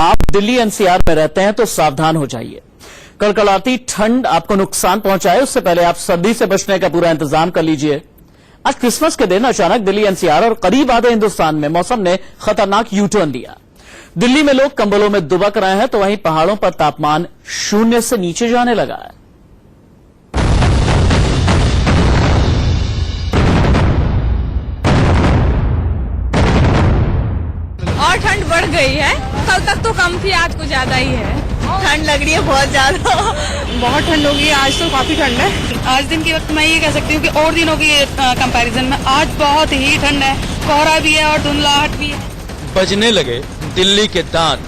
आप दिल्ली एनसीआर में रहते हैं तो सावधान हो जाइए। कड़कड़ाती ठंड आपको नुकसान पहुंचाए उससे पहले आप सर्दी से बचने का पूरा इंतजाम कर लीजिए। आज क्रिसमस के दिन अचानक दिल्ली एनसीआर और करीब आधे हिंदुस्तान में मौसम ने खतरनाक यू टर्न लिया। दिल्ली में लोग कंबलों में दुबक रहे हैं तो वहीं पहाड़ों पर तापमान 0 से नीचे जाने लगा है। और ठंड बढ़ गई है, कल तक तो कम थी, आज कुछ ज्यादा ही है। ठंड लग रही है बहुत ज्यादा। बहुत ठंड होगी, आज तो काफी ठंड है। आज दिन के वक्त मैं ये कह सकती हूँ कि और दिनों की कंपैरिजन में आज बहुत ही ठंड है, कोहरा भी है और धुंधलाहट भी है। बजने लगे दिल्ली के दांत।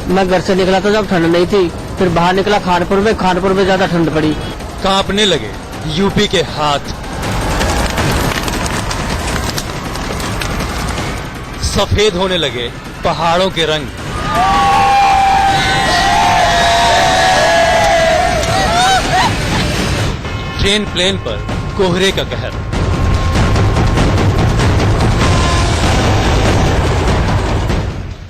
मैं घर से निकला था जब ठंड नहीं थी, फिर बाहर निकला खानपुर में ज्यादा ठंड पड़ी। कांपने लगे यूपी के हाथ। सफेद होने लगे पहाड़ों के रंग। ट्रेन प्लेन पर कोहरे का कहर।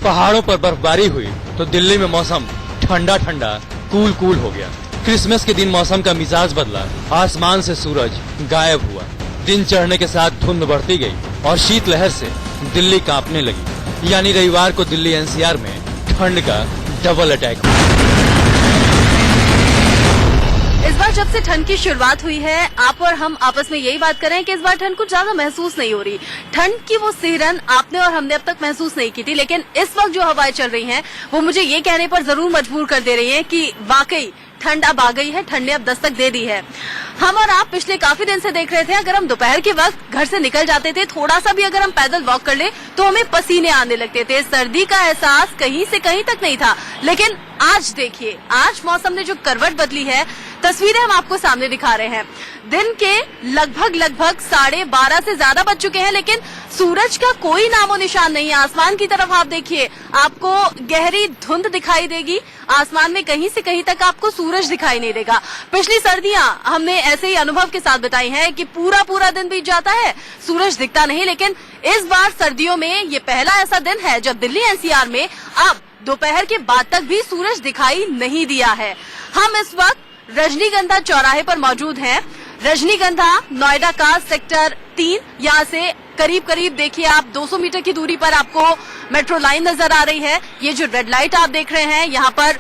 पहाड़ों पर बर्फबारी हुई तो दिल्ली में मौसम ठंडा ठंडा कूल हो गया। क्रिसमस के दिन मौसम का मिजाज बदला, आसमान से सूरज गायब हुआ। दिन चढ़ने के साथ धुंध बढ़ती गई और शीतलहर से दिल्ली कांपने लगी। यानी रविवार को दिल्ली एनसीआर में ठंड का डबल अटैक हुआ। इस बार जब से ठंड की शुरुआत हुई है, आप और हम आपस में यही बात कर रहे हैं कि इस बार ठंड कुछ ज्यादा महसूस नहीं हो रही। ठंड की वो सिहरन आपने और हमने अब तक महसूस नहीं की थी, लेकिन इस वक्त जो हवाएं चल रही हैं, वो मुझे ये कहने पर जरूर मजबूर कर दे रही हैं कि वाकई ठंड अब आ गई है, ठंड ने अब दस्तक दे दी है। हम और आप पिछले काफी दिन से देख रहे थे, अगर हम दोपहर के वक्त घर से निकल जाते थे, थोड़ा सा भी अगर हम पैदल वॉक कर ले तो हमें पसीने आने लगते थे। सर्दी का एहसास कहीं से कहीं तक नहीं था। लेकिन आज देखिए, आज मौसम ने जो करवट बदली है, तस्वीरें हम आपको सामने दिखा रहे हैं। दिन के लगभग 12:30 से ज्यादा बज चुके हैं, लेकिन सूरज का कोई नामो निशान नहीं है। आसमान की तरफ आप देखिए, आपको गहरी धुंध दिखाई देगी। आसमान में कहीं से कहीं तक आपको सूरज दिखाई नहीं देगा। पिछली सर्दियां हमने ऐसे ही अनुभव के साथ बताई हैं कि पूरा दिन बीत जाता है, सूरज दिखता नहीं। लेकिन इस बार सर्दियों में ये पहला ऐसा दिन है जब दिल्ली एनसीआर में अब दोपहर के बाद तक भी सूरज दिखाई नहीं दिया है। हम इस वक्त रजनीगंधा चौराहे पर मौजूद हैं। रजनीगंधा नोएडा का सेक्टर 3, यहाँ से करीब देखिए आप 200 मीटर की दूरी पर आपको मेट्रो लाइन नजर आ रही है। ये जो रेड लाइट आप देख रहे हैं, यहाँ पर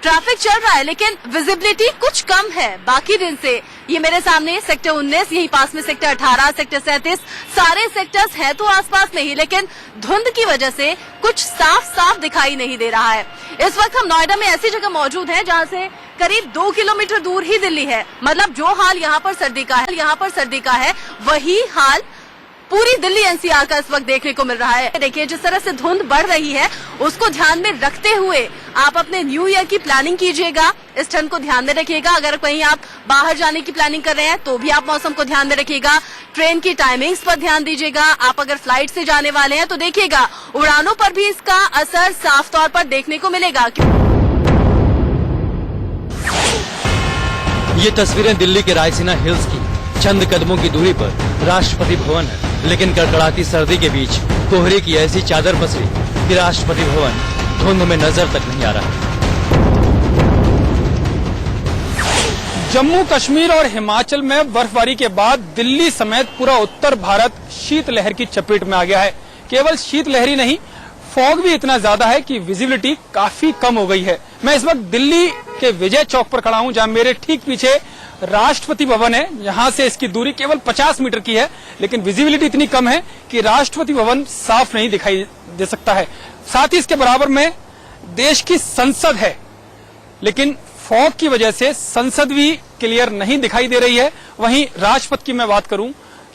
ट्रैफिक चल रहा है, लेकिन विजिबिलिटी कुछ कम है बाकी दिन से। ये मेरे सामने सेक्टर 19, यही पास में सेक्टर 18, सेक्टर 37, सारे सेक्टर्स हैं तो आसपास में ही, लेकिन धुंध की वजह से कुछ साफ दिखाई नहीं दे रहा है। इस वक्त हम नोएडा में ऐसी जगह मौजूद हैं जहां से करीब 2 किलोमीटर दूर ही दिल्ली है। मतलब जो हाल यहाँ पर सर्दी का है, वही हाल पूरी दिल्ली एनसीआर का इस वक्त देखने को मिल रहा है। देखिए, जिस तरह से धुंध बढ़ रही है, उसको ध्यान में रखते हुए आप अपने न्यू ईयर की प्लानिंग कीजिएगा। इस ठंड को ध्यान में रखिएगा। अगर कहीं आप बाहर जाने की प्लानिंग कर रहे हैं तो भी आप मौसम को ध्यान में रखिएगा। ट्रेन की टाइमिंग्स पर ध्यान दीजिएगा। आप अगर फ्लाइट से जाने वाले हैं तो देखिएगा, उड़ानों पर भी इसका असर साफ तौर पर देखने को मिलेगा। ये तस्वीरें दिल्ली के रायसीना हिल्स की। चंद कदमों की दूरी पर राष्ट्रपति भवन है, लेकिन कड़कड़ाती सर्दी के बीच कोहरे की ऐसी चादर पसरी कि राष्ट्रपति भवन धुंध में नजर तक नहीं आ रहा। जम्मू कश्मीर और हिमाचल में बर्फबारी के बाद दिल्ली समेत पूरा उत्तर भारत शीतलहर की चपेट में आ गया है। केवल शीतलहर ही नहीं, फॉग भी इतना ज्यादा है कि विजिबिलिटी काफी कम हो गई है। मैं इस वक्त दिल्ली के विजय चौक पर खड़ा हूं, जहां मेरे ठीक पीछे राष्ट्रपति भवन है। यहाँ से इसकी दूरी केवल 50 मीटर की है, लेकिन विजिबिलिटी इतनी कम है कि राष्ट्रपति भवन साफ नहीं दिखाई दे सकता है। साथ ही इसके बराबर में देश की संसद है, लेकिन फॉग की वजह से संसद भी क्लियर नहीं दिखाई दे रही है। वहीं राजपथ की मैं बात करूं,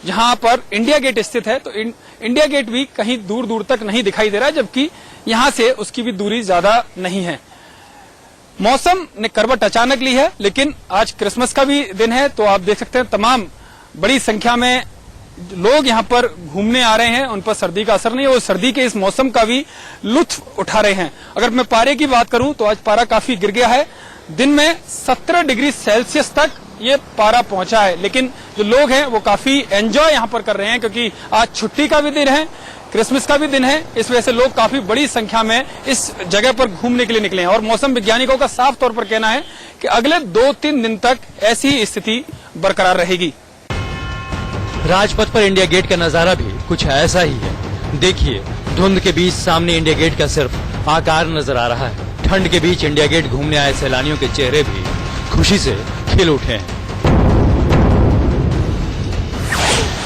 जहां पर इंडिया गेट स्थित है, तो इंडिया गेट भी कहीं दूर तक नहीं दिखाई दे रहा है, जबकि यहां से उसकी भी दूरी ज्यादा नहीं है। मौसम ने करवट अचानक ली है, लेकिन आज क्रिसमस का भी दिन है, तो आप देख सकते हैं तमाम बड़ी संख्या में लोग यहाँ पर घूमने आ रहे हैं। उन पर सर्दी का असर नहीं है, वो सर्दी के इस मौसम का भी लुत्फ उठा रहे हैं। अगर मैं पारे की बात करूं तो आज पारा काफी गिर गया है। दिन में 17 डिग्री सेल्सियस तक ये पारा पहुंचा है, लेकिन जो लोग हैं वो काफी एंजॉय यहाँ पर कर रहे हैं, क्योंकि आज छुट्टी का भी दिन है। क्रिसमस का भी दिन है, इस वजह से लोग काफी बड़ी संख्या में इस जगह पर घूमने के लिए निकले हैं और मौसम वैज्ञानिकों का साफ तौर पर कहना है कि अगले 2-3 दिन तक ऐसी ही स्थिति बरकरार रहेगी। राजपथ पर इंडिया गेट का नजारा भी कुछ ऐसा ही है। देखिए, धुंध के बीच सामने इंडिया गेट का सिर्फ आकार नजर आ रहा है। ठंड के बीच इंडिया गेट घूमने आए सैलानियों के चेहरे भी खुशी से खिल उठे हैं।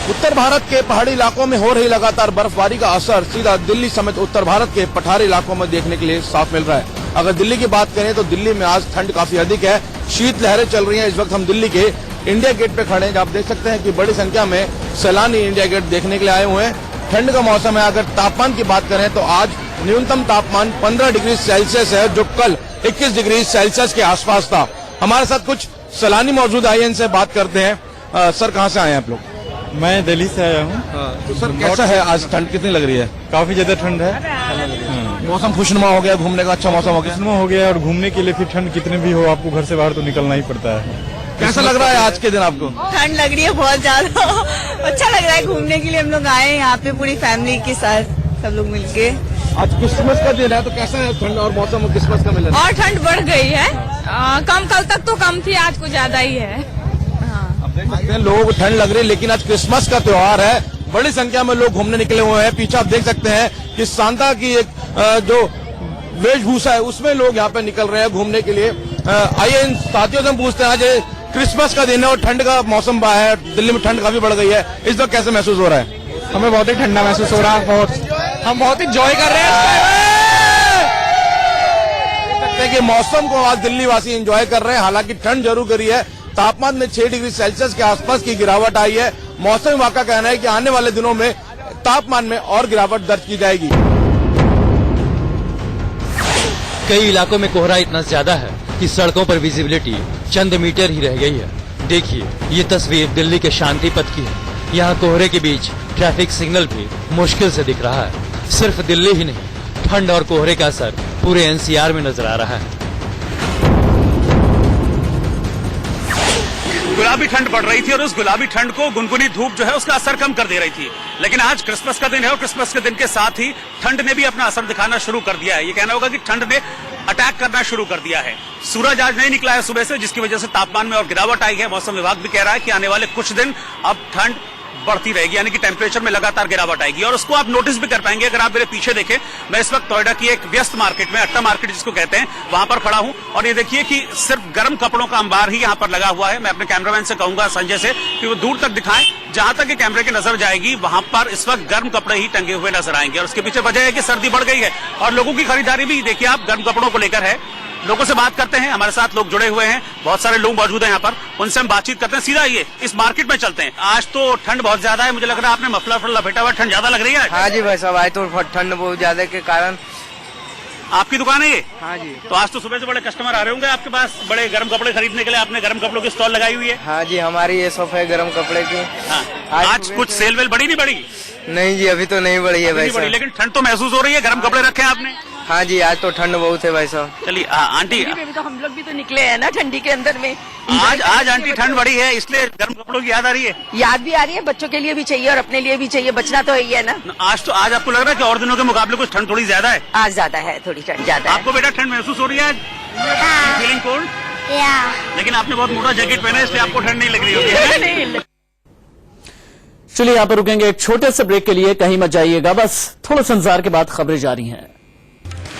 उत्तर भारत के पहाड़ी इलाकों में हो रही लगातार बर्फबारी का असर सीधा दिल्ली समेत उत्तर भारत के पठारी इलाकों में देखने के लिए साफ मिल रहा है। अगर दिल्ली की बात करें तो दिल्ली में आज ठंड काफी अधिक है, शीत लहरें चल रही हैं। इस वक्त हम दिल्ली के इंडिया गेट पे खड़े हैं, आप देख सकते हैं कि बड़ी संख्या में सैलानी इंडिया गेट देखने के लिए आए हुए हैं। ठंड का मौसम है। अगर तापमान की बात करें तो आज न्यूनतम तापमान 15 डिग्री सेल्सियस है, जो कल 21 डिग्री सेल्सियस के आसपास था। हमारे साथ कुछ सैलानी मौजूद आए हैं, इनसे बात करते हैं। सर, कहाँ से आए हैं आप लोग? मैं दिल्ली से आया हूँ। तो सर, कैसा है आज? ठंड कितनी लग रही है? काफी ज्यादा ठंड है। मौसम खुशनुमा हो गया, घूमने का अच्छा मौसम हो गया। खुशनुमा हो गया और घूमने के लिए फिर ठंड कितने भी हो आपको घर से बाहर तो निकलना ही पड़ता है। कैसा लग रहा है आज के दिन आपको? ठंड लग रही है बहुत ज्यादा। अच्छा लग रहा है, घूमने के लिए हम लोग आए हैं यहाँ पे पूरी फैमिली के साथ, सब लोग मिलके। आज क्रिसमस का दिन है, तो कैसा है ठंड और मौसम क्रिसमस का मिला? और ठंड बढ़ गई है, कम कल तक तो कम थी, आज को ज्यादा ही है। देख सकते हैं लोगों को ठंड लग रही है, लेकिन आज क्रिसमस का त्योहार है। बड़ी संख्या में लोग घूमने निकले हुए हैं। पीछे आप देख सकते हैं कि सांता की एक जो वेशभूषा है उसमें लोग यहाँ पे निकल रहे हैं घूमने के लिए। आइए इन साथियों से हम पूछते हैं, आज क्रिसमस का दिन है और ठंड का मौसम है, दिल्ली में ठंड काफी बढ़ गई है, इस वक्त कैसे महसूस हो रहा है? हमें बहुत ही ठंडा महसूस हो रहा है, हम बहुत इंजॉय कर रहे हैं। कि मौसम को आज दिल्ली वासी एंजॉय कर रहे हैं। हालांकि ठंड जरूर करी है, तापमान में 6 डिग्री सेल्सियस के आसपास की गिरावट आई है। मौसम विभाग का कहना है कि आने वाले दिनों में तापमान में और गिरावट दर्ज की जाएगी। कई इलाकों में कोहरा इतना ज्यादा है कि सड़कों पर विजिबिलिटी चंद मीटर ही रह गई है। देखिए, ये तस्वीर दिल्ली के शांति पथ की है। यहाँ कोहरे के बीच ट्रैफिक सिग्नल भी मुश्किल से दिख रहा है। सिर्फ दिल्ली ही नहीं, ठंड और कोहरे का असर पूरे एनसीआर में नजर आ रहा है। गुलाबी ठंड पड़ रही थी और उस गुलाबी ठंड को गुनगुनी धूप जो है उसका असर कम कर दे रही थी। लेकिन आज क्रिसमस का दिन है और क्रिसमस के दिन के साथ ही ठंड ने भी अपना असर दिखाना शुरू कर दिया है। ये कहना होगा कि ठंड ने अटैक करना शुरू कर दिया है। सूरज आज नहीं निकला है सुबह से, जिसकी वजह से तापमान में और गिरावट आई है। मौसम विभाग भी कह रहा है कि आने वाले कुछ दिन अब ठंड बढ़ती रहेगी, यानी कि टेम्परेचर में लगातार गिरावट आएगी। और उसको आप नोटिस भी कर पाएंगे अगर आप मेरे पीछे देखें। मैं इस वक्त नोएडा की एक व्यस्त मार्केट में, अट्टा मार्केट जिसको कहते हैं, वहां पर खड़ा हूं और ये देखिए कि सिर्फ गर्म कपड़ों का अंबार ही यहां पर लगा हुआ है। मैं अपने कैमरामैन से कहूंगा, संजय से, कि वो दूर तक दिखाएं। जहां तक कैमरे की नजर जाएगी वहां पर इस वक्त गर्म कपड़े ही टंगे हुए नजर आएंगे और उसके पीछे वजह है कि सर्दी बढ़ गई है और लोगों की खरीदारी भी देखिए आप गर्म कपड़ों को लेकर है। लोगों से बात करते हैं, हमारे साथ लोग जुड़े हुए हैं, बहुत सारे लोग मौजूद हैं यहाँ पर, उनसे हम बातचीत करते हैं। सीधा ये इस मार्केट में चलते हैं। आज तो ठंड बहुत ज्यादा है, मुझे लग रहा है आपने मफलर फुल लपेटा हुआ, ठंड ज्यादा लग रही है। हाँ जी भाई साहब, आज तो ठंड बहुत ज्यादा के कारण। आपकी दुकान है ये? हाँ जी। तो आज तो सुबह से बड़े कस्टमर आ रहे होंगे आपके पास बड़े गर्म कपड़े खरीदने के लिए। आपने गर्म कपड़ों की स्टॉल लगाई हुई है? हाँ जी, हमारी ये शॉप है गर्म कपड़े की। हाँ। आज कुछ सेल वेल बढ़ी नहीं बढ़ी? नहीं जी, अभी तो नहीं बढ़ी है भाई साहब। लेकिन ठंड तो महसूस हो रही है, गर्म कपड़े रखे हैं आपने? हाँ जी, आज तो ठंड बहुत है भाई साहब। चलिए आंटी, तो हम लोग भी तो निकले हैं ना ठंडी के अंदर में। आज आंटी ठंड बढ़ी है इसलिए गर्म कपड़ों की याद आ रही है? याद भी आ रही है, बच्चों के लिए भी चाहिए और अपने लिए भी चाहिए, बचना तो यही है ना। आज आपको लग रहा है कि और दिनों के मुकाबले कुछ ठंड थोड़ी ज्यादा है? आज ज्यादा है, थोड़ी ठंड ज्यादा है। आपको बेटा ठंड महसूस हो रही है आज? Feeling cold? लेकिन आपने बहुत मोटा जैकेट पहना है इसलिए आपको ठंड नहीं लग रही होगी। चलिए यहाँ पर रुकेंगे एक छोटे से ब्रेक के लिए, कहीं मत जाइएगा, बस थोड़ा सा इंतजार के बाद खबरें जारी हैं।